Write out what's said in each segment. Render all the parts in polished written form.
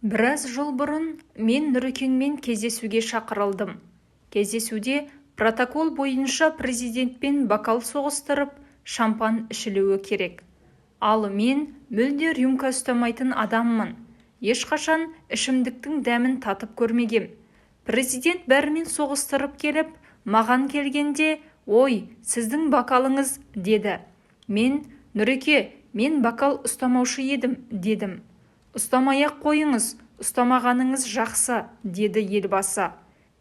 Біраз жыл бұрын мен Нұрекеңмен кездесуге шақырылдым. Кездесуде протокол бойынша президентпен бокал соғыстырып, шампан ішілуі керек. Ал мен мүлде рюмка ұстамайтын адаммын. Ешқашан ішімдіктің дәмін татып көрмегем. Президент бәрімен соғыстырып келіп, маған келгенде, «Ой, сіздің бокалыңыз» деді. Мен, «Нұреке, мен бокал ұстамаушы едім» дедім. «Ұстамай-ақ қойыңыз, ұстамағаныңыз жақсы» деді елбасы.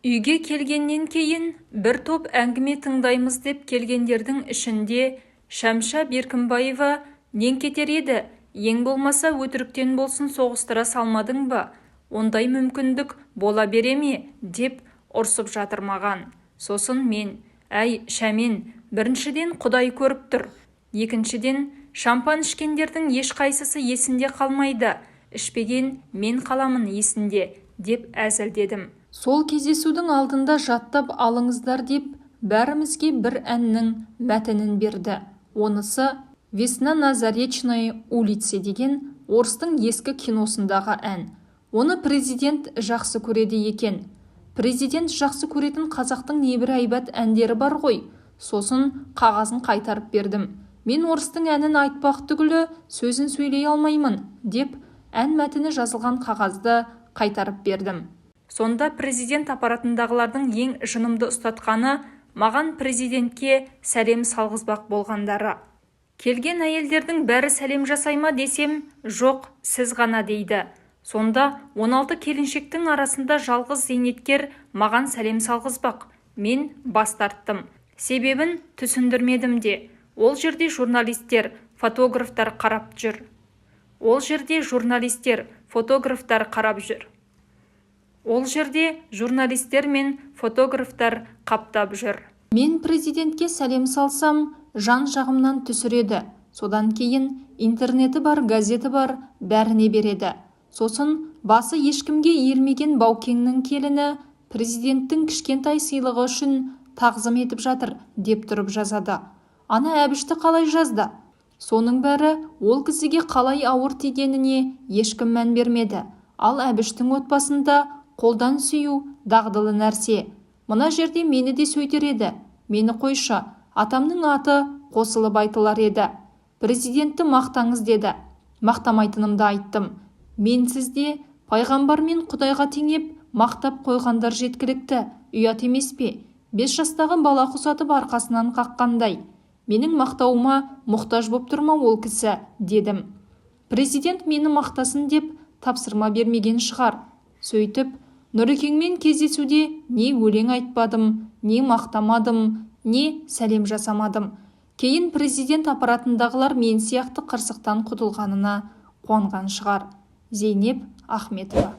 Үйге келгеннен кейін бір топ әңгіме тыңдаймыз деп келгендердің ішінде Шәмша Беркімбаева «Нең кетер еді, ең болмаса өтіріктен болсын соғыстыра салмадың ба? Ондай мүмкіндік бола бере ме?» деп ұрсып жатыр маған. Сосын мен, «Әй, Шәмен, біріншіден Құдай көріп тұр. Екіншіден, шампан ішкендердің ешқайсысы есінде қалмайды. Ішпеген мен қаламын есінде» деп әзілдедім. Сол кездесудің алдында жаттап алыңыздар деп бәрімізге бір әннің мәтінін берді. Онысы «Весна на Заречной улице» деген орыстың ескі киносындағы ән. Оны президент жақсы көреді екен. Президент жақсы көретін қазақтың небір әйбат әндері бар ғой. Сосын қағазын қайтарып бердім. Мен орыстың әнін айтпақ түгілі сөзін сөйлей алмаймын деп ән мәтіні жазылған қағазды қайтарып бердім. Сонда президент аппаратындағылардың ең жынымды ұстатқаны маған президентке сәлем салғызбақ болғандары. Келген әйелдердің бәрі сәлем жасайма десем, жоқ, сіз ғана дейді. Сонда 16 келіншектің арасында жалғыз зейнеткер маған сәлем салғызбақ. Мен бас тарттым. Себебін түсіндірмедім де. Ол жерде журналистер, фотографтар қарап жүр. Ол жерде журналистер мен фотографтар қаптап жүр. Мен президентке сәлем салсам, жан жағымнан түсіреді. Содан кейін интернеті бар, газеті бар, бәріне береді. Сосын басы ешкімге иілмеген Баукеңнің келіні президенттің кішкентай сыйлығы үшін тағзым етіп жатыр деп тұрып жазады. Ана Әбішті қалай жазды? Соның бәрі ол кісіге қалай ауыр тигеніне ешкім мән бермеді. Ал Әбіштің отбасында қолдан сүю дағдылы нәрсе. Мына жерде мені де сөйтер еді. Мені қойшы, атамның аты қосылып айтылар еді. Президентті мақтаңыз деді. Мақтамайтынымды айттым. Мен сізде пайғамбар мен Құдайға теңеп мақтап қойғандар жеткілікті. Ұят емес пе? 5 жастағы бала құсатып арқасынан қаққандай. Менің мақтауыма мұқтаж боп тұрма ол кісі, дедім. Президент мені мақтасын деп тапсырма бермеген шығар. Сөйтіп, Нұрекеңмен кездесуде не өлең айтпадым, не мақтамадым, не сәлем жасамадым. Кейін президент аппаратындағылар мен сияқты қырсықтан құтылғанына қуанған шығар. Зейнеп Ахметова.